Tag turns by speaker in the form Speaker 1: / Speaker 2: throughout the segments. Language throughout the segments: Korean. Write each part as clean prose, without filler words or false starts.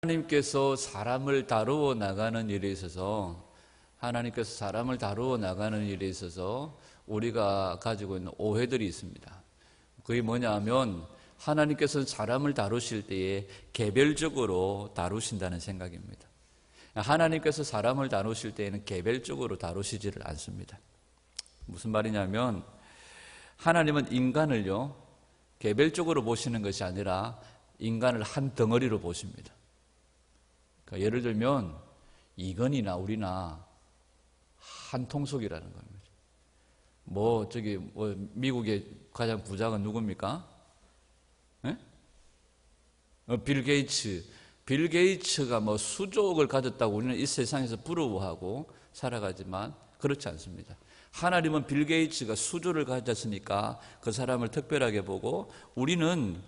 Speaker 1: 하나님께서 사람을 다루어 나가는 일에 있어서 우리가 가지고 있는 오해들이 있습니다. 그게 뭐냐 하면 하나님께서는 사람을 다루실 때에 개별적으로 다루신다는 생각입니다. 하나님께서 사람을 다루실 때에는 개별적으로 다루시지를 않습니다. 무슨 말이냐면 하나님은 인간을요 개별적으로 보시는 것이 아니라 인간을 한 덩어리로 보십니다. 그러니까 예를 들면 이건이나 우리나 한 통속이라는 겁니다. 미국의 가장 부자가 누굽니까? 네? 빌 게이츠. 빌 게이츠가 수조억을 가졌다고 우리는 이 세상에서 부러워하고 살아가지만 그렇지 않습니다. 하나님은 빌 게이츠가 수조를 가졌으니까 그 사람을 특별하게 보고, 우리는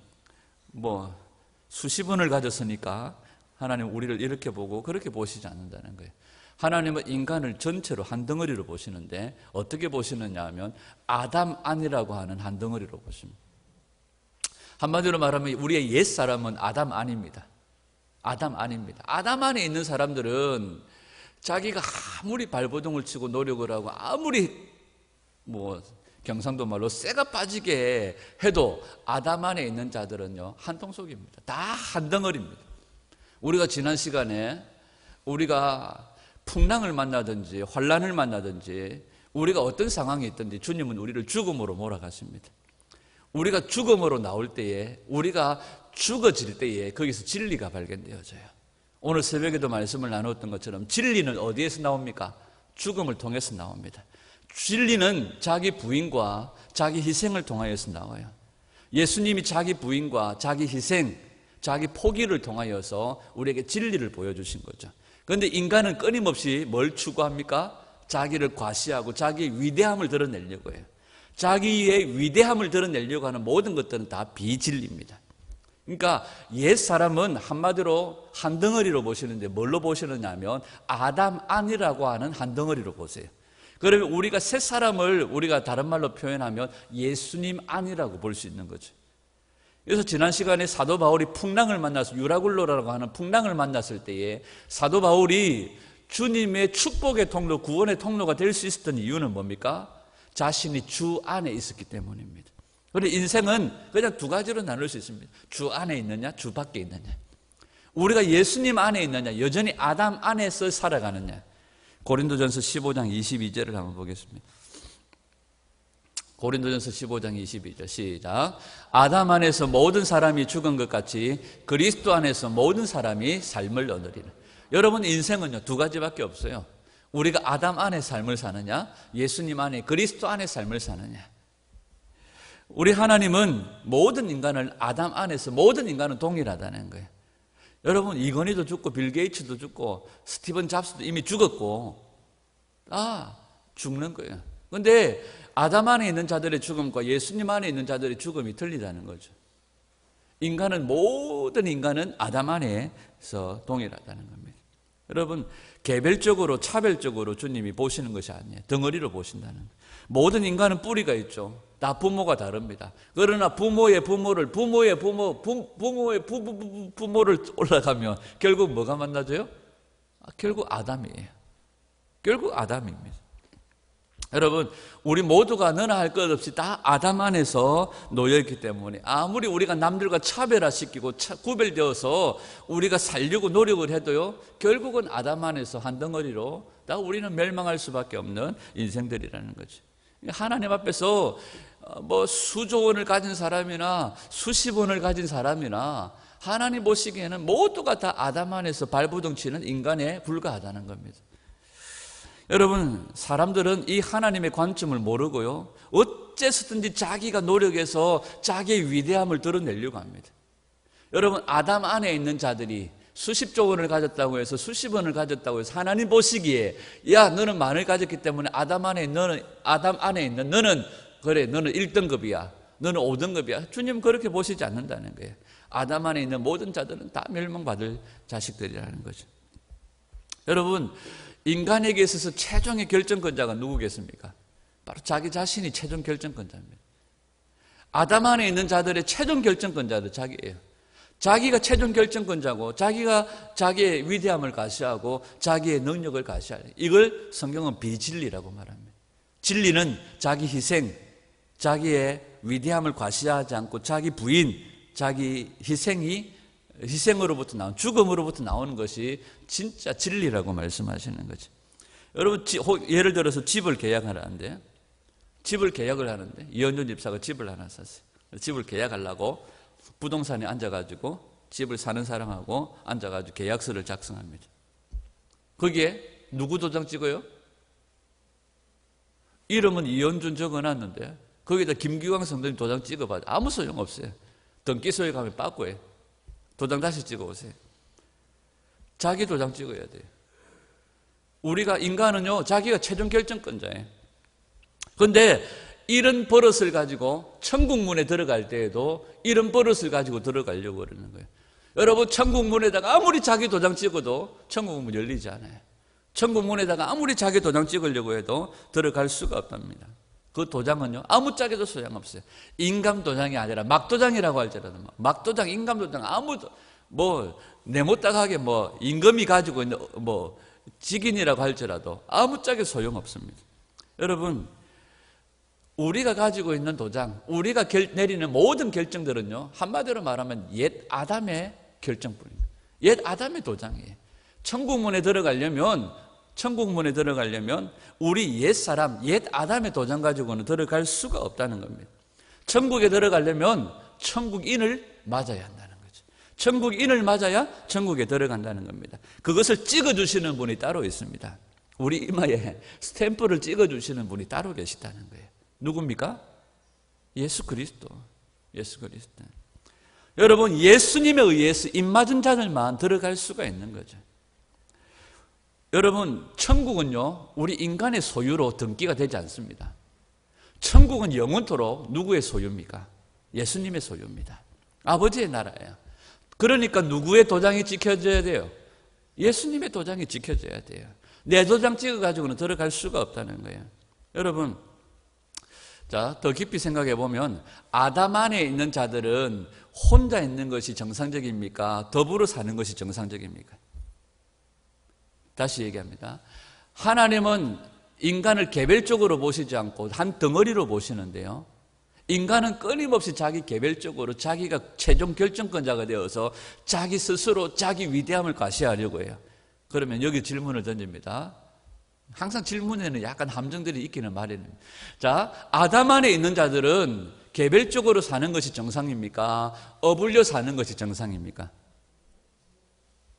Speaker 1: 수십 원을 가졌으니까 하나님은 우리를 이렇게 보고 그렇게 보시지 않는다는 거예요. 하나님은 인간을 전체로 한 덩어리로 보시는데 어떻게 보시느냐 하면 아담 안이라고 하는 한 덩어리로 보십니다. 한마디로 말하면 우리의 옛사람은 아담 안입니다. 아담 안입니다. 아담 안에 있는 사람들은 자기가 아무리 발버둥을 치고 노력을 하고 아무리 경상도 말로 쇠가 빠지게 해도 아담 안에 있는 자들은요 한 통속입니다. 다 한 덩어리입니다. 우리가 지난 시간에 우리가 풍랑을 만나든지 환난을 만나든지 우리가 어떤 상황이 있든지 주님은 우리를 죽음으로 몰아가십니다. 우리가 죽음으로 나올 때에, 우리가 죽어질 때에 거기서 진리가 발견되어져요. 오늘 새벽에도 말씀을 나눴던 것처럼 진리는 어디에서 나옵니까? 죽음을 통해서 나옵니다. 진리는 자기 부인과 자기 희생을 통하여서 나와요. 예수님이 자기 부인과 자기 희생, 자기 포기를 통하여서 우리에게 진리를 보여주신 거죠. 그런데 인간은 끊임없이 뭘 추구합니까? 자기를 과시하고 자기의 위대함을 드러내려고 해요. 자기의 위대함을 드러내려고 하는 모든 것들은 다 비진리입니다. 그러니까 옛사람은 한마디로 한 덩어리로 보시는데 뭘로 보시느냐 하면 아담 안이라고 하는 한 덩어리로 보세요. 그러면 우리가 새 사람을 우리가 다른 말로 표현하면 예수님 안이라고 볼 수 있는 거죠. 그래서 지난 시간에 사도 바울이 풍랑을 만나서 유라굴로라고 하는 풍랑을 만났을 때에 사도 바울이 주님의 축복의 통로, 구원의 통로가 될 수 있었던 이유는 뭡니까? 자신이 주 안에 있었기 때문입니다. 그런데 인생은 그냥 두 가지로 나눌 수 있습니다. 주 안에 있느냐, 주 밖에 있느냐. 우리가 예수님 안에 있느냐, 여전히 아담 안에서 살아가느냐. 고린도전서 15장 22절을 한번 보겠습니다. 고린도전서 15장 22절 시작. 아담 안에서 모든 사람이 죽은 것 같이 그리스도 안에서 모든 사람이 삶을 얻으리라. 여러분 인생은요 두 가지밖에 없어요. 우리가 아담 안에 삶을 사느냐, 예수님 안에 그리스도 안에 삶을 사느냐. 우리 하나님은 모든 인간을 아담 안에서, 모든 인간은 동일하다는 거예요. 여러분 이건희도 죽고 빌 게이츠도 죽고 스티븐 잡스도 이미 죽었고 다 죽는 거예요. 그런데 아담 안에 있는 자들의 죽음과 예수님 안에 있는 자들의 죽음이 틀리다는 거죠. 모든 인간은 아담 안에서 동일하다는 겁니다. 여러분 개별적으로 차별적으로 주님이 보시는 것이 아니에요. 덩어리로 보신다는 거예요. 모든 인간은 뿌리가 있죠. 다 부모가 다릅니다. 그러나 부모의 부모를 올라가면 결국 뭐가 만나져요? 결국 아담이에요. 결국 아담입니다. 여러분 우리 모두가 너나 할 것 없이 다 아담 안에서 놓여있기 때문에 아무리 우리가 남들과 차별화시키고 구별되어서 우리가 살려고 노력을 해도요 결국은 아담 안에서 한 덩어리로 다 우리는 멸망할 수밖에 없는 인생들이라는 거죠. 하나님 앞에서 수조 원을 가진 사람이나 수십 원을 가진 사람이나 하나님 보시기에는 모두가 다 아담 안에서 발부둥 치는 인간에 불과하다는 겁니다. 여러분 사람들은 이 하나님의 관점을 모르고요 어째서든지 자기가 노력해서 자기의 위대함을 드러내려고 합니다. 여러분 아담 안에 있는 자들이 수십조 원을 가졌다고 해서 수십 원을 가졌다고 해서 하나님 보시기에 야 너는 많이 가졌기 때문에 아담 안에 있는 너는 그래 너는 1등급이야 너는 5등급이야 주님 그렇게 보시지 않는다는 거예요. 아담 안에 있는 모든 자들은 다 멸망받을 자식들이라는 거죠. 여러분 인간에게 있어서 최종의 결정권자가 누구겠습니까? 바로 자기 자신이 최종 결정권자입니다. 아담 안에 있는 자들의 최종 결정권자도 자기예요. 자기가 최종 결정권자고 자기가 자기의 위대함을 과시하고 자기의 능력을 과시하는, 이걸 성경은 비진리라고 말합니다. 진리는 자기 희생, 자기의 위대함을 과시하지 않고 자기 부인, 자기 희생으로부터 나온, 죽음으로부터 나오는 것이 진짜 진리라고 말씀하시는 거죠. 여러분, 예를 들어서 집을 계약을 하는데, 이현준 집사가 집을 하나 샀어요. 집을 계약하려고 부동산에 앉아가지고 집을 사는 사람하고 앉아가지고 계약서를 작성합니다. 거기에 누구 도장 찍어요? 이름은 이현준 적어놨는데 거기다 김기광 성도님 도장 찍어봐도 아무 소용없어요. 등기소에 가면 빠꾸해. 도장 다시 찍어오세요. 자기 도장 찍어야 돼요. 우리가 인간은요, 자기가 최종 결정권자예요. 그런데 이런 버릇을 가지고 천국문에 들어갈 때에도 이런 버릇을 가지고 들어가려고 그러는 거예요. 여러분, 천국문에다가 아무리 자기 도장 찍어도 천국문 열리지 않아요. 천국문에다가 아무리 자기 도장 찍으려고 해도 들어갈 수가 없답니다. 그 도장은요, 아무짝에도 소용없어요. 인감 도장이 아니라 막도장이라고 할지라도, 막도장, 인감 도장, 아무도, 네모딱하게 임금이 가지고 있는, 직인이라고 할지라도 아무짝에 소용없습니다. 여러분, 우리가 가지고 있는 도장, 우리가 내리는 모든 결정들은요, 한마디로 말하면 옛 아담의 결정뿐입니다. 옛 아담의 도장이에요. 천국문에 들어가려면 우리 옛사람, 옛 아담의 도장 가지고는 들어갈 수가 없다는 겁니다. 천국에 들어가려면 천국인을 맞아야 한다는 거죠. 천국인을 맞아야 천국에 들어간다는 겁니다. 그것을 찍어주시는 분이 따로 있습니다. 우리 이마에 스탬프를 찍어주시는 분이 따로 계시다는 거예요. 누굽니까? 예수 그리스도. 여러분, 예수님에 의해서 입맞은 자들만 들어갈 수가 있는 거죠. 여러분, 천국은요, 우리 인간의 소유로 등기가 되지 않습니다. 천국은 영원토록 누구의 소유입니까? 예수님의 소유입니다. 아버지의 나라예요. 그러니까 누구의 도장이 찍혀져야 돼요? 예수님의 도장이 찍혀져야 돼요. 내 도장 찍어가지고는 들어갈 수가 없다는 거예요. 여러분, 자, 더 깊이 생각해 보면 아담 안에 있는 자들은 혼자 있는 것이 정상적입니까? 더불어 사는 것이 정상적입니까? 다시 얘기합니다. 하나님은 인간을 개별적으로 보시지 않고 한 덩어리로 보시는데요, 인간은 끊임없이 자기 개별적으로 자기가 최종 결정권자가 되어서 자기 스스로 자기 위대함을 과시하려고 해요. 그러면 여기 질문을 던집니다. 항상 질문에는 약간 함정들이 있기는 마련입니다. 자, 아담 안에 있는 자들은 개별적으로 사는 것이 정상입니까? 어울려 사는 것이 정상입니까?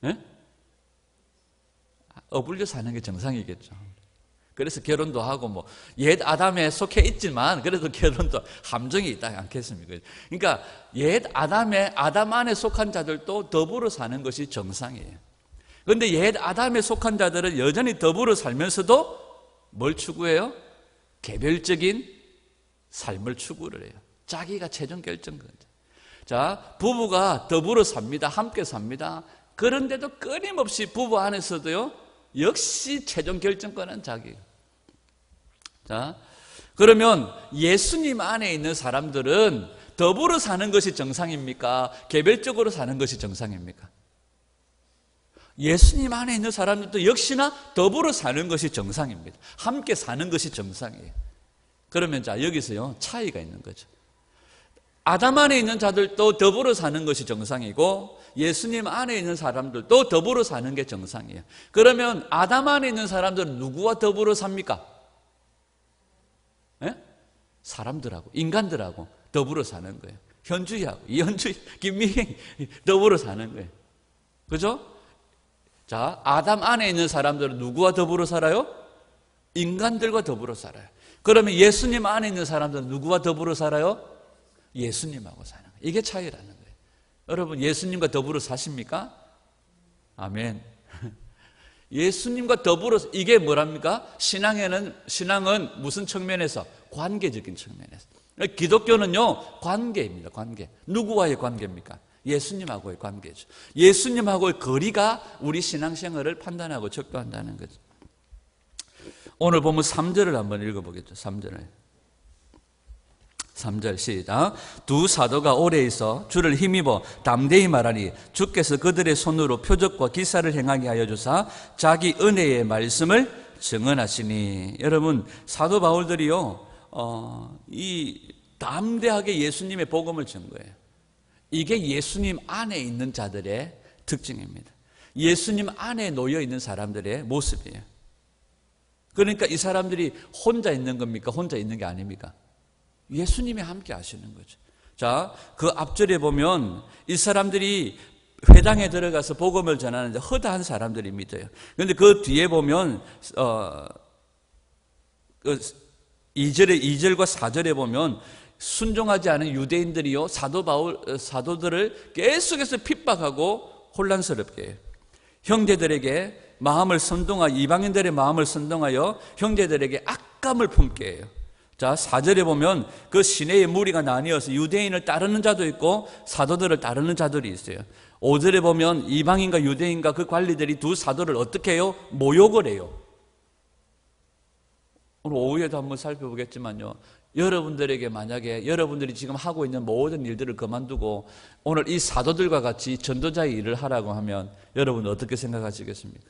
Speaker 1: 네? 어울려 사는 게 정상이겠죠. 그래서 결혼도 하고 옛 아담에 속해 있지만 그래도 결혼도 함정이 있지 않겠습니까? 그러니까 옛 아담 안에 속한 자들도 더불어 사는 것이 정상이에요. 그런데 옛 아담에 속한 자들은 여전히 더불어 살면서도 뭘 추구해요? 개별적인 삶을 추구를 해요. 자기가 최종 결정권자. 자, 부부가 더불어 삽니다. 함께 삽니다. 그런데도 끊임없이 부부 안에서도요, 역시 최종 결정권은 자기. 자, 그러면 예수님 안에 있는 사람들은 더불어 사는 것이 정상입니까? 개별적으로 사는 것이 정상입니까? 예수님 안에 있는 사람들도 역시나 더불어 사는 것이 정상입니다. 함께 사는 것이 정상이에요. 그러면 자, 여기서요, 차이가 있는 거죠. 아담 안에 있는 자들도 더불어 사는 것이 정상이고 예수님 안에 있는 사람들도 더불어 사는 게 정상이에요. 그러면 아담 안에 있는 사람들은 누구와 더불어 삽니까? 네? 사람들하고, 인간들하고 더불어 사는 거예요. 현주희하고, 이현주희, 김미희 더불어 사는 거예요. 그죠? 자, 아담 안에 있는 사람들은 누구와 더불어 살아요? 인간들과 더불어 살아요. 그러면 예수님 안에 있는 사람들은 누구와 더불어 살아요? 예수님하고 사는 거예요. 이게 차이라는 거예요. 여러분, 예수님과 더불어 사십니까? 아멘. 예수님과 더불어, 이게 뭐랍니까? 신앙은 무슨 측면에서? 관계적인 측면에서. 기독교는요, 관계입니다. 관계. 누구와의 관계입니까? 예수님하고의 관계죠. 예수님하고의 거리가 우리 신앙생활을 판단하고 척도한다는 거죠. 오늘 보면 3절을 한번 읽어보겠죠. 3절을. 3절 시작. 두 사도가 오래 있어 주를 힘입어 담대히 말하니 주께서 그들의 손으로 표적과 기사를 행하게 하여 주사 자기 은혜의 말씀을 증언하시니. 여러분, 사도 바울들이요, 이 담대하게 예수님의 복음을 전 거예요. 이게 예수님 안에 있는 자들의 특징입니다. 예수님 안에 놓여 있는 사람들의 모습이에요. 그러니까 이 사람들이 혼자 있는 겁니까? 혼자 있는 게 아닙니까? 예수님이 함께 하시는 거죠. 자, 그 앞절에 보면 이 사람들이 회당에 들어가서 복음을 전하는데 허다한 사람들이 믿어요. 그런데 그 뒤에 보면 2절과 4절에 보면 순종하지 않은 유대인들이요, 사도들을 계속해서 핍박하고 혼란스럽게 해요. 형제들에게 마음을 선동하여, 이방인들의 마음을 선동하여 형제들에게 악감을 품게 해요. 자, 4절에 보면 그 시내의 무리가 나뉘어서 유대인을 따르는 자도 있고 사도들을 따르는 자들이 있어요. 5절에 보면 이방인과 유대인과 그 관리들이 두 사도를 어떻게 해요? 모욕을 해요. 오늘 오후에도 한번 살펴보겠지만요, 여러분들에게 만약에 여러분들이 지금 하고 있는 모든 일들을 그만두고 오늘 이 사도들과 같이 전도자의 일을 하라고 하면 여러분은 어떻게 생각하시겠습니까?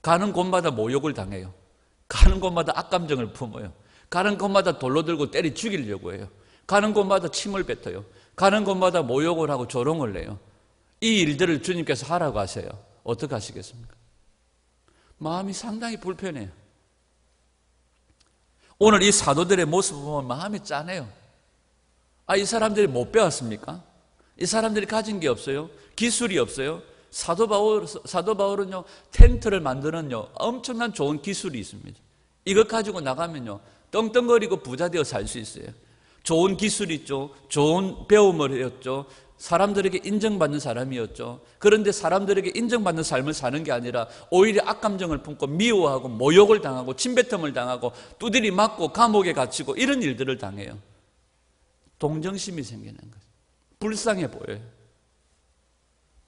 Speaker 1: 가는 곳마다 모욕을 당해요. 가는 곳마다 악감정을 품어요. 가는 곳마다 돌로 들고 때리 죽이려고 해요. 가는 곳마다 침을 뱉어요. 가는 곳마다 모욕을 하고 조롱을 내요. 이 일들을 주님께서 하라고 하세요. 어떻게 하시겠습니까? 마음이 상당히 불편해요. 오늘 이 사도들의 모습을 보면 마음이 짠해요. 이 사람들이 못 배웠습니까? 이 사람들이 가진 게 없어요? 기술이 없어요? 사도 바울은요, 텐트를 만드는요, 엄청난 좋은 기술이 있습니다. 이것 가지고 나가면요, 떵떵거리고 부자 되어 살 수 있어요. 좋은 기술이 있죠. 좋은 배움을 했죠. 사람들에게 인정받는 사람이었죠. 그런데 사람들에게 인정받는 삶을 사는 게 아니라 오히려 악감정을 품고 미워하고 모욕을 당하고 침뱉음을 당하고 두드리 맞고 감옥에 갇히고 이런 일들을 당해요. 동정심이 생기는 거죠. 불쌍해 보여요.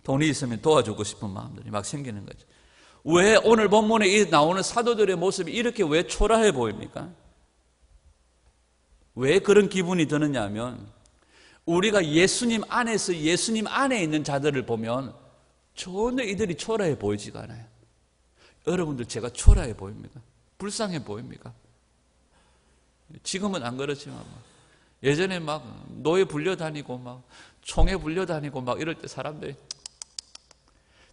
Speaker 1: 돈이 있으면 도와주고 싶은 마음들이 막 생기는 거죠. 왜 오늘 본문에 나오는 사도들의 모습이 이렇게 왜 초라해 보입니까? 왜 그런 기분이 드느냐 하면 우리가 예수님 안에서 예수님 안에 있는 자들을 보면 전혀 이들이 초라해 보이지가 않아요. 여러분들 제가 초라해 보입니까? 불쌍해 보입니까? 지금은 안 그렇지만 예전에 막 노예 불려다니고 막 총에 불려다니고 막 이럴 때 사람들이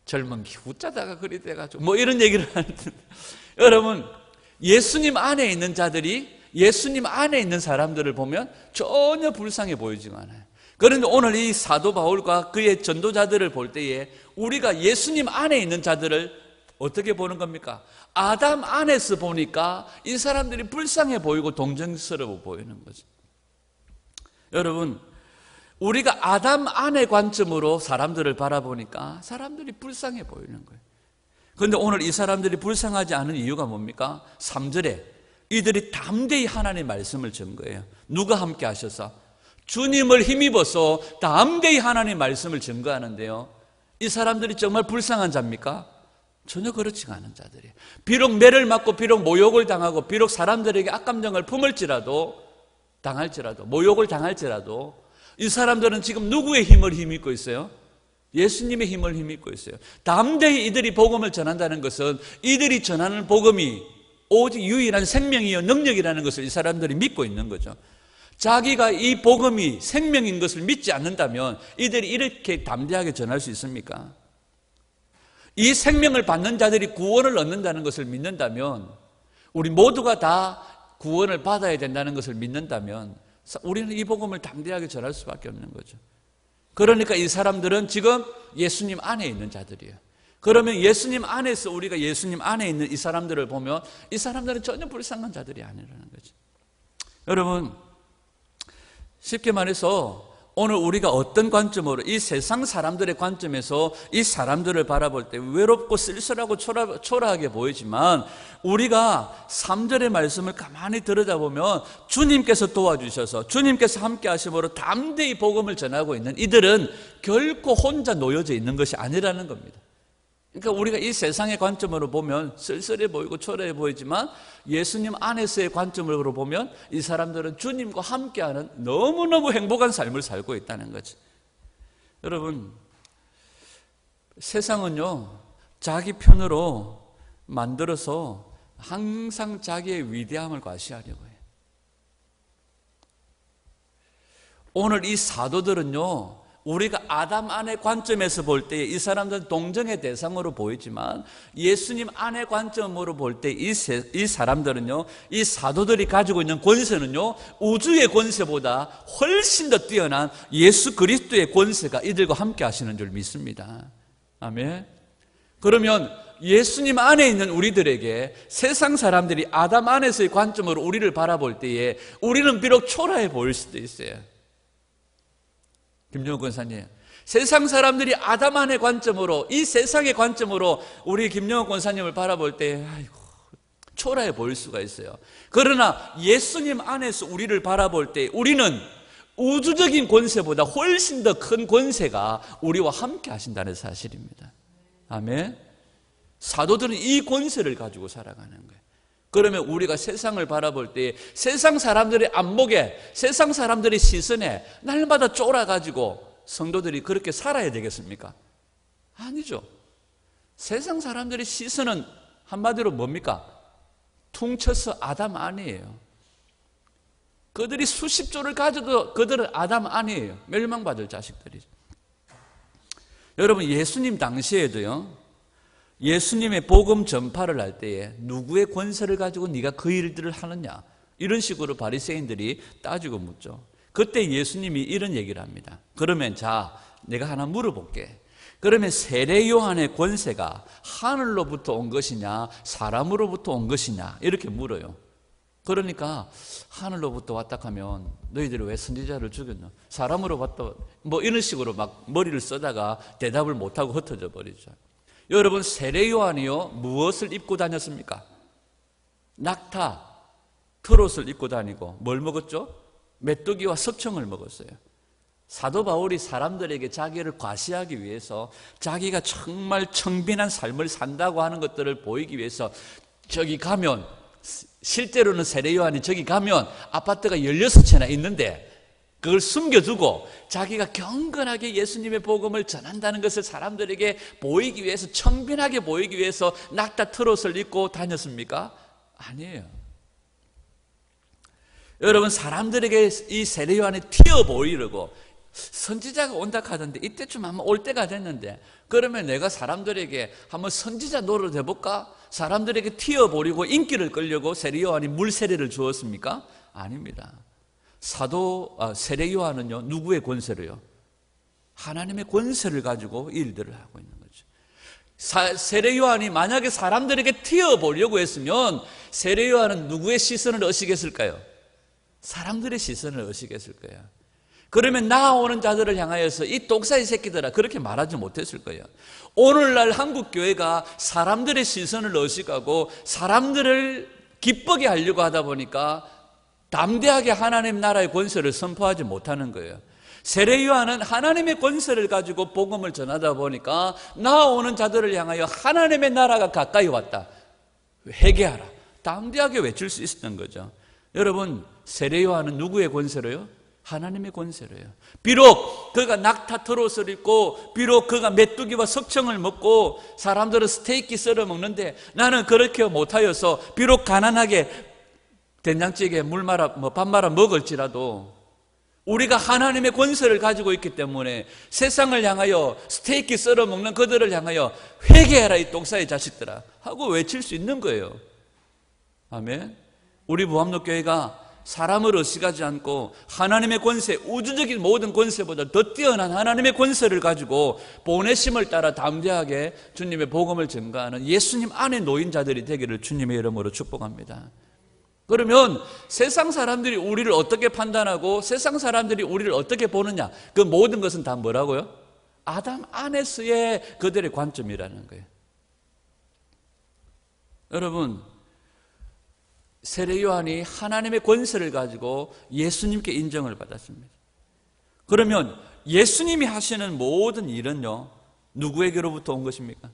Speaker 1: 젊은 기 웃자다가 그리 돼가지고 뭐 이런 얘기를 하는데 여러분 예수님 안에 있는 자들이 예수님 안에 있는 사람들을 보면 전혀 불쌍해 보이지가 않아요. 그런데 오늘 이 사도 바울과 그의 전도자들을 볼 때에 우리가 예수님 안에 있는 자들을 어떻게 보는 겁니까? 아담 안에서 보니까 이 사람들이 불쌍해 보이고 동정스러워 보이는 거죠. 여러분, 우리가 아담 안의 관점으로 사람들을 바라보니까 사람들이 불쌍해 보이는 거예요. 그런데 오늘 이 사람들이 불쌍하지 않은 이유가 뭡니까? 3절에 이들이 담대히 하나님의 말씀을 전 거예요. 누가 함께 하셔서? 주님을 힘입어서 담대히 하나님의 말씀을 증거하는데요, 이 사람들이 정말 불쌍한 자입니까? 전혀 그렇지가 않은 자들이에요. 비록 매를 맞고 비록 모욕을 당하고 비록 사람들에게 악감정을 당할지라도 모욕을 당할지라도 이 사람들은 지금 누구의 힘을 힘입고 있어요? 예수님의 힘을 힘입고 있어요. 담대히 이들이 복음을 전한다는 것은 이들이 전하는 복음이 오직 유일한 생명이요 능력이라는 것을 이 사람들이 믿고 있는 거죠. 자기가 이 복음이 생명인 것을 믿지 않는다면 이들이 이렇게 담대하게 전할 수 있습니까? 이 생명을 받는 자들이 구원을 얻는다는 것을 믿는다면, 우리 모두가 다 구원을 받아야 된다는 것을 믿는다면 우리는 이 복음을 담대하게 전할 수밖에 없는 거죠. 그러니까 이 사람들은 지금 예수님 안에 있는 자들이에요. 그러면 예수님 안에서 우리가 예수님 안에 있는 이 사람들을 보면 이 사람들은 전혀 불쌍한 자들이 아니라는 거죠. 여러분, 쉽게 말해서 오늘 우리가 어떤 관점으로, 이 세상 사람들의 관점에서 이 사람들을 바라볼 때 외롭고 쓸쓸하고 초라하게 보이지만 우리가 3절의 말씀을 가만히 들여다보면 주님께서 도와주셔서 주님께서 함께 하심으로 담대히 복음을 전하고 있는 이들은 결코 혼자 놓여져 있는 것이 아니라는 겁니다. 그러니까 우리가 이 세상의 관점으로 보면 쓸쓸해 보이고 초라해 보이지만 예수님 안에서의 관점으로 보면 이 사람들은 주님과 함께하는 너무너무 행복한 삶을 살고 있다는 거지. 여러분, 세상은요, 자기 편으로 만들어서 항상 자기의 위대함을 과시하려고 해요. 오늘 이 사도들은요, 우리가 아담 안의 관점에서 볼 때 이 사람들은 동정의 대상으로 보이지만 예수님 안의 관점으로 볼 때 이 사람들은요, 이 사도들이 가지고 있는 권세는요, 우주의 권세보다 훨씬 더 뛰어난 예수 그리스도의 권세가 이들과 함께 하시는 줄 믿습니다. 아멘. 그러면 예수님 안에 있는 우리들에게 세상 사람들이 아담 안에서의 관점으로 우리를 바라볼 때에 우리는 비록 초라해 보일 수도 있어요. 김정욱 권사님, 세상 사람들이 아담 안의 관점으로, 이 세상의 관점으로 우리 김정욱 권사님을 바라볼 때 아이고, 초라해 보일 수가 있어요. 그러나 예수님 안에서 우리를 바라볼 때 우리는 우주적인 권세보다 훨씬 더 큰 권세가 우리와 함께 하신다는 사실입니다. 아멘. 사도들은 이 권세를 가지고 살아가는 거예요. 그러면 우리가 세상을 바라볼 때 세상 사람들의 안목에, 세상 사람들의 시선에 날마다 쫄아가지고 성도들이 그렇게 살아야 되겠습니까? 아니죠. 세상 사람들의 시선은 한마디로 뭡니까? 퉁쳐서 아담 아니에요. 그들이 수십 조를 가져도 그들은 아담 아니에요. 멸망받을 자식들이죠. 여러분, 예수님 당시에도요, 예수님의 복음 전파를 할 때에 누구의 권세를 가지고 네가 그 일들을 하느냐, 이런 식으로 바리새인들이 따지고 묻죠. 그때 예수님이 이런 얘기를 합니다. 그러면 자, 내가 하나 물어볼게. 그러면 세례 요한의 권세가 하늘로부터 온 것이냐 사람으로부터 온 것이냐, 이렇게 물어요. 그러니까 하늘로부터 왔다 하면 너희들이 왜 선지자를 죽였노? 사람으로 왔다, 뭐 이런 식으로 막 머리를 써다가 대답을 못하고 흩어져 버리죠. 여러분, 세례 요한이요, 무엇을 입고 다녔습니까? 낙타, 트롯을 입고 다니고 뭘 먹었죠? 메뚜기와 석청을 먹었어요. 사도 바울이 사람들에게 자기를 과시하기 위해서, 자기가 정말 청빈한 삶을 산다고 하는 것들을 보이기 위해서, 저기 가면, 실제로는 세례 요한이 저기 가면 아파트가 16채나 있는데 그걸 숨겨두고 자기가 경건하게 예수님의 복음을 전한다는 것을 사람들에게 보이기 위해서, 청빈하게 보이기 위해서 낙타 트롯을 입고 다녔습니까? 아니에요. 여러분, 사람들에게 이 세례 요한이 튀어 보이려고 선지자가 온다 하던데 이때쯤 한번 올 때가 됐는데, 그러면 내가 사람들에게 한번 선지자 노릇 해볼까? 사람들에게 튀어보리고 인기를 끌려고 세례 요한이 물세례를 주었습니까? 아닙니다. 세례 요한은요, 누구의 권세로요? 하나님의 권세를 가지고 일들을 하고 있는 거죠. 세례 요한이 만약에 사람들에게 튀어보려고 했으면 세례 요한은 누구의 시선을 의식했을까요? 사람들의 시선을 의식했을 거예요. 그러면 나아오는 자들을 향하여서 이 똑사이 새끼들아, 그렇게 말하지 못했을 거예요. 오늘날 한국 교회가 사람들의 시선을 의식하고 사람들을 기쁘게 하려고 하다 보니까 담대하게 하나님 나라의 권세를 선포하지 못하는 거예요. 세례 요한은 하나님의 권세를 가지고 복음을 전하다 보니까 나아오는 자들을 향하여 하나님의 나라가 가까이 왔다, 회개하라, 담대하게 외칠 수 있었던 거죠. 여러분, 세례 요한은 누구의 권세로요? 하나님의 권세로요. 비록 그가 낙타 트롯을 입고, 비록 그가 메뚜기와 석청을 먹고 사람들은 스테이크 썰어 먹는데 나는 그렇게 못하여서 비록 가난하게 된장찌개에 밥 말아 먹을지라도 우리가 하나님의 권세를 가지고 있기 때문에 세상을 향하여, 스테이크 썰어 먹는 그들을 향하여 회개하라 이 똑사의 자식들아 하고 외칠 수 있는 거예요. 아멘. 우리 무함록교회가 사람을 의식하지 않고 하나님의 권세, 우주적인 모든 권세보다 더 뛰어난 하나님의 권세를 가지고 보내심을 따라 담대하게 주님의 복음을 전가하는 예수님 안에 놓인 자들이 되기를 주님의 이름으로 축복합니다. 그러면 세상 사람들이 우리를 어떻게 판단하고 세상 사람들이 우리를 어떻게 보느냐, 그 모든 것은 다 뭐라고요? 아담 안에서의 그들의 관점이라는 거예요. 여러분, 세례 요한이 하나님의 권세를 가지고 예수님께 인정을 받았습니다. 그러면 예수님이 하시는 모든 일은요, 누구에게로부터 온 것입니까?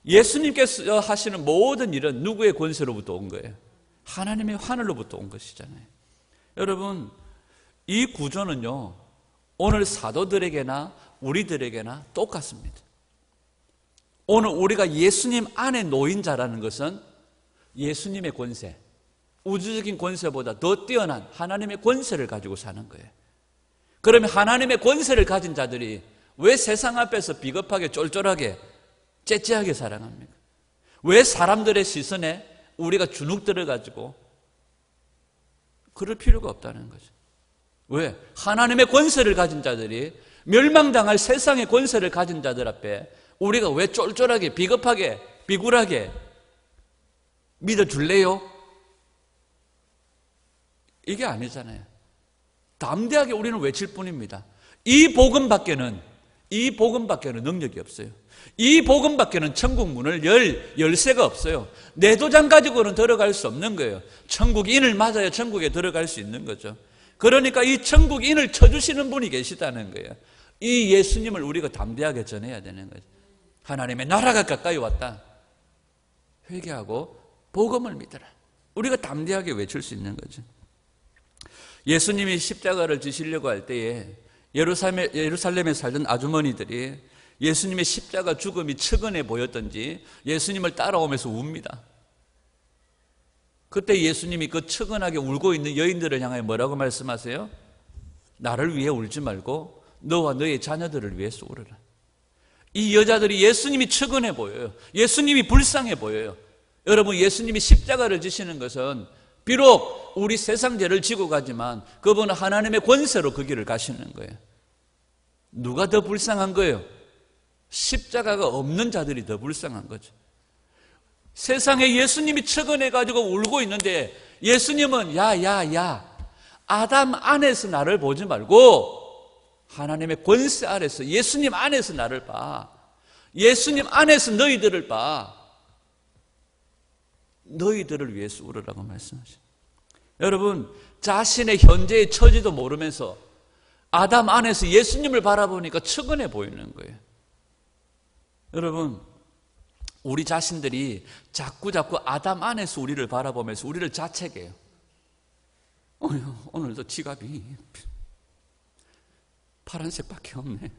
Speaker 1: 예수님께서 하시는 모든 일은 누구의 권세로부터 온 거예요? 하나님의 하늘로부터 온 것이잖아요. 여러분, 이 구조는요, 오늘 사도들에게나 우리들에게나 똑같습니다. 오늘 우리가 예수님 안에 놓인 자라는 것은 예수님의 권세, 우주적인 권세보다 더 뛰어난 하나님의 권세를 가지고 사는 거예요. 그러면 하나님의 권세를 가진 자들이 왜 세상 앞에서 비겁하게 쫄쫄하게 째째하게 살아갑니까? 왜 사람들의 시선에 우리가 주눅 들어가지고 그럴 필요가 없다는 거죠. 왜? 하나님의 권세를 가진 자들이 멸망당할 세상의 권세를 가진 자들 앞에 우리가 왜 쫄쫄하게 비겁하게 비굴하게 믿어줄래요? 이게 아니잖아요. 담대하게 우리는 외칠 뿐입니다. 이 복음밖에는 능력이 없어요. 이 복음밖에는 천국 문을 열쇠가 없어요. 내 도장 가지고는 들어갈 수 없는 거예요. 천국인을 맞아야 천국에 들어갈 수 있는 거죠. 그러니까 이 천국인을 쳐주시는 분이 계시다는 거예요. 이 예수님을 우리가 담대하게 전해야 되는 거죠. 하나님의 나라가 가까이 왔다. 회개하고 복음을 믿어라. 우리가 담대하게 외칠 수 있는 거죠. 예수님이 십자가를 지시려고 할 때에 예루살렘에 살던 아주머니들이 예수님의 십자가 죽음이 측은해 보였던지 예수님을 따라오면서 웁니다. 그때 예수님이 그 측은하게 울고 있는 여인들을 향하여 뭐라고 말씀하세요? 나를 위해 울지 말고 너와 너의 자녀들을 위해서 울어라. 이 여자들이 예수님이 측은해 보여요. 예수님이 불쌍해 보여요. 여러분, 예수님이 십자가를 지시는 것은 비록 우리 세상 죄를 지고 가지만 그분은 하나님의 권세로 그 길을 가시는 거예요. 누가 더 불쌍한 거예요? 십자가가 없는 자들이 더 불쌍한 거죠. 세상에 예수님이 측은해가지고 울고 있는데 예수님은 야 아담 안에서 나를 보지 말고 하나님의 권세 아래서 예수님 안에서 나를 봐. 예수님 안에서 너희들을 봐. 너희들을 위해서 울으라고 말씀하십니다. 여러분, 자신의 현재의 처지도 모르면서 아담 안에서 예수님을 바라보니까 측은해 보이는 거예요. 여러분, 우리 자신들이 자꾸 아담 안에서 우리를 바라보면서 우리를 자책해요. 오늘도 지갑이 파란색밖에 없네.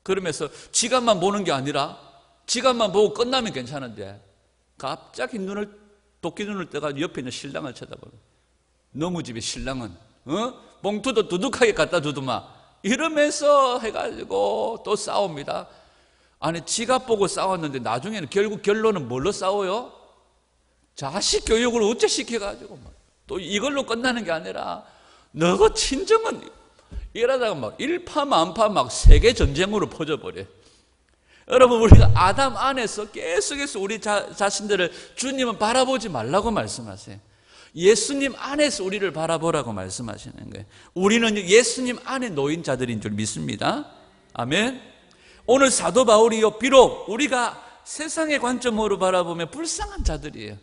Speaker 1: 그러면서 지갑만 보는 게 아니라 지갑만 보고 끝나면 괜찮은데 갑자기 도끼 눈을 떠가지고 옆에 있는 신랑을 쳐다보고 너무 집에 신랑은 봉투도 두둑하게 갖다 주더만 이러면서 해가지고 또 싸웁니다. 아니, 지갑 보고 싸웠는데 나중에는 결국 결론은 뭘로 싸워요? 자식 교육을 어째 시켜가지고 또 이걸로 끝나는 게 아니라 너가 친정은 이러다가 막 일파만파 막 세계 전쟁으로 퍼져버려. 여러분, 우리가 아담 안에서 계속해서 우리 자신들을 주님은 바라보지 말라고 말씀하세요. 예수님 안에서 우리를 바라보라고 말씀하시는 거예요. 우리는 예수님 안에 놓인 자들인 줄 믿습니다. 아멘. 오늘 사도 바울이요, 비록 우리가 세상의 관점으로 바라보면 불쌍한 자들이에요.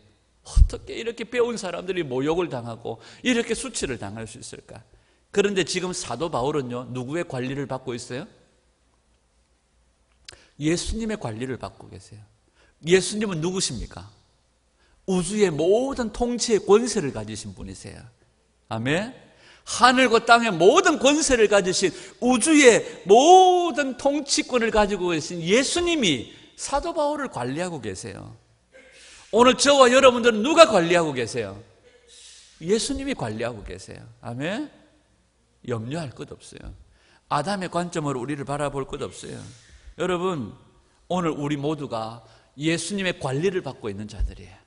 Speaker 1: 어떻게 이렇게 배운 사람들이 모욕을 당하고 이렇게 수치를 당할 수 있을까? 그런데 지금 사도 바울은요, 누구의 관리를 받고 있어요? 예수님의 관리를 받고 계세요. 예수님은 누구십니까? 우주의 모든 통치의 권세를 가지신 분이세요. 아멘. 하늘과 땅의 모든 권세를 가지신 우주의 모든 통치권을 가지고 계신 예수님이 사도 바울을 관리하고 계세요. 오늘 저와 여러분들은 누가 관리하고 계세요? 예수님이 관리하고 계세요. 아멘. 염려할 것 없어요. 아담의 관점으로 우리를 바라볼 것 없어요. 여러분, 오늘 우리 모두가 예수님의 관리를 받고 있는 자들이에요.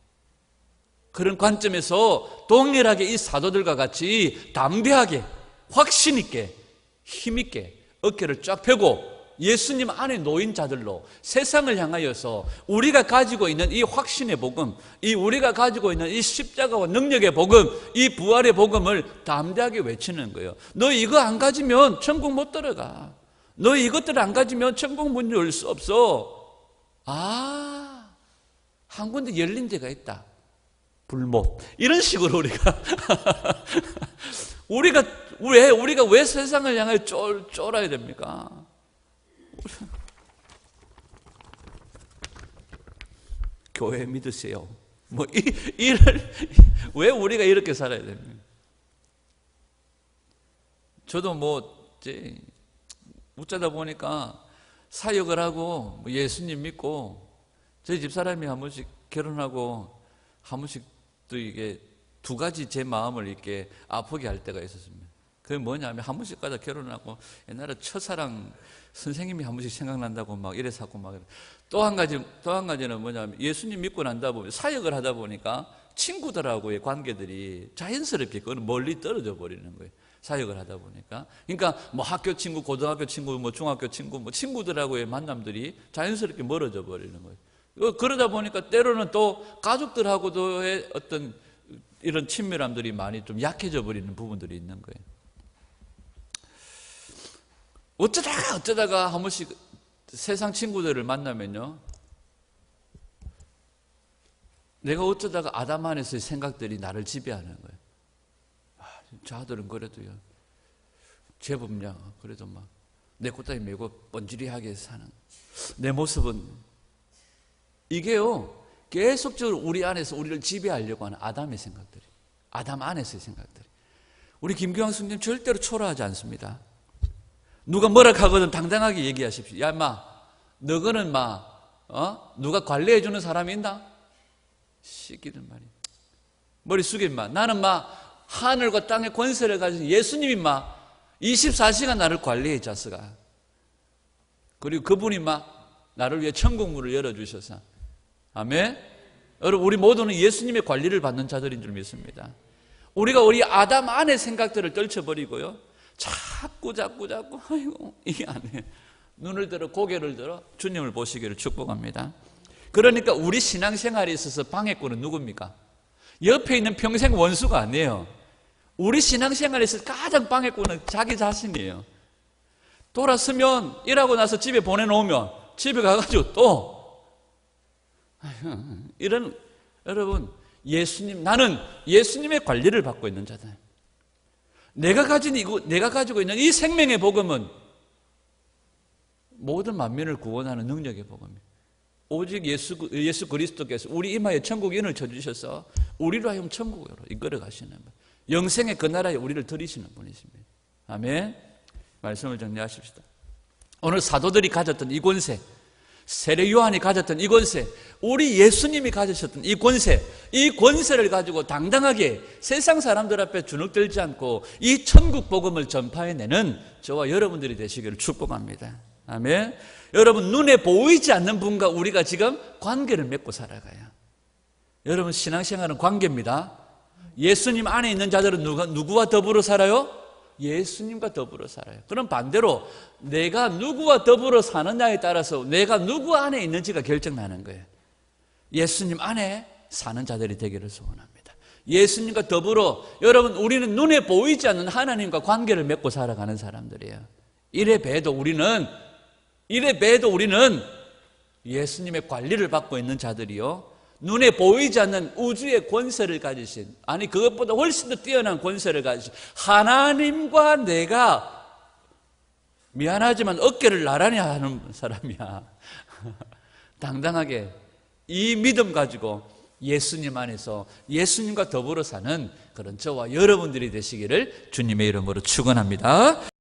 Speaker 1: 그런 관점에서 동일하게 이 사도들과 같이 담대하게, 확신 있게, 힘 있게 어깨를 쫙 펴고 예수님 안에 놓인 자들로 세상을 향하여서 우리가 가지고 있는 이 확신의 복음, 이 우리가 가지고 있는 이 십자가와 능력의 복음, 이 부활의 복음을 담대하게 외치는 거예요. 너 이거 안 가지면 천국 못 들어가. 너 이것들을 안 가지면 천국 문 열 수 없어. 한 군데 열린 데가 있다. 불못. 이런 식으로 우리가 왜 세상을 향해 쫄아야 됩니까? 교회 믿으세요. 뭐 이를 왜 우리가 이렇게 살아야 됩니까? 저도 뭐 이제 웃자다 보니까 사역을 하고 예수님 믿고 저희 집사람이 한 번씩 결혼하고 한 번씩 또 이게 두 가지 제 마음을 이렇게 아프게 할 때가 있었습니다. 그게 뭐냐면 한 번씩 가다 결혼하고 옛날에 첫사랑 선생님이 한 번씩 생각난다고 막 이래서 하고 막 또 한 가지는 뭐냐면 예수님 믿고 난다 보면 사역을 하다 보니까 친구들하고의 관계들이 자연스럽게 그건 멀리 떨어져 버리는 거예요. 사역을 하다 보니까. 그러니까 뭐 학교 친구, 고등학교 친구, 뭐 중학교 친구, 뭐 친구들하고의 만남들이 자연스럽게 멀어져 버리는 거예요. 그러다 보니까 때로는 또 가족들하고도의 어떤 이런 친밀함들이 많이 좀 약해져 버리는 부분들이 있는 거예요. 어쩌다가 한 번씩 세상 친구들을 만나면요, 내가 어쩌다가 아담 안에서의 생각들이 나를 지배하는 거예요. 저 아들은 그래도요, 제법냐, 그래도 막 내 꽃다리 메고 번지리하게 사는 내 모습은, 이게요 계속적으로 우리 안에서 우리를 지배하려고 하는 아담의 생각들이, 아담 안에서의 생각들이. 우리 김경환 스님 절대로 초라하지 않습니다. 누가 뭐라 하거든 당당하게 얘기하십시오. 야 인마, 너거는 누가 관리해주는 사람이 있나? 시끼들 말이야. 머리 숙여 인마. 나는 하늘과 땅의 권세를 가진 예수님이 24시간 나를 관리해 자스가. 그리고 그분이 나를 위해 천국문을 열어주셔서. 아멘. 여러분, 우리 모두는 예수님의 관리를 받는 자들인 줄 믿습니다. 우리가 우리 아담 안의 생각들을 떨쳐버리고요, 자꾸 아이고 이게 안 해. 눈을 들어 고개를 들어 주님을 보시기를 축복합니다. 그러니까 우리 신앙생활에 있어서 방해꾼은 누굽니까? 옆에 있는 평생 원수가 아니에요. 우리 신앙생활에서 가장 방해꾼은 자기 자신이에요. 돌아서면 일하고 나서 집에 보내놓으면 집에 가가지고 또 이런, 여러분, 나는 예수님의 관리를 받고 있는 자다. 내가 가지고 있는 이 생명의 복음은 모든 만민을 구원하는 능력의 복음이에요. 오직 예수 그리스도께서 우리 이마에 천국의 인을 쳐주셔서 우리로 하여금 천국으로 이끌어 가시는 분, 영생의 그 나라에 우리를 들이시는 분이십니다. 아멘. 말씀을 정리하십시다. 오늘 사도들이 가졌던 이 권세, 세례 요한이 가졌던 이 권세, 우리 예수님이 가지셨던 이 권세를 가지고 당당하게 세상 사람들 앞에 주눅들지 않고 이 천국 복음을 전파해내는 저와 여러분들이 되시기를 축복합니다. 아멘. 여러분, 눈에 보이지 않는 분과 우리가 지금 관계를 맺고 살아가요. 여러분, 신앙생활은 관계입니다. 예수님 안에 있는 자들은 누구와 더불어 살아요? 예수님과 더불어 살아요. 그럼 반대로 내가 누구와 더불어 사느냐에 따라서 내가 누구 안에 있는지가 결정나는 거예요. 예수님 안에 사는 자들이 되기를 소원합니다. 예수님과 더불어, 여러분, 우리는 눈에 보이지 않는 하나님과 관계를 맺고 살아가는 사람들이에요. 이래 봬도 우리는 예수님의 관리를 받고 있는 자들이요, 눈에 보이지 않는 우주의 권세를 가지신, 아니 그것보다 훨씬 더 뛰어난 권세를 가지신 하나님과 내가, 미안하지만 어깨를 나란히 하는 사람이야. 당당하게 이 믿음 가지고 예수님 안에서 예수님과 더불어 사는 그런 저와 여러분들이 되시기를 주님의 이름으로 축원합니다.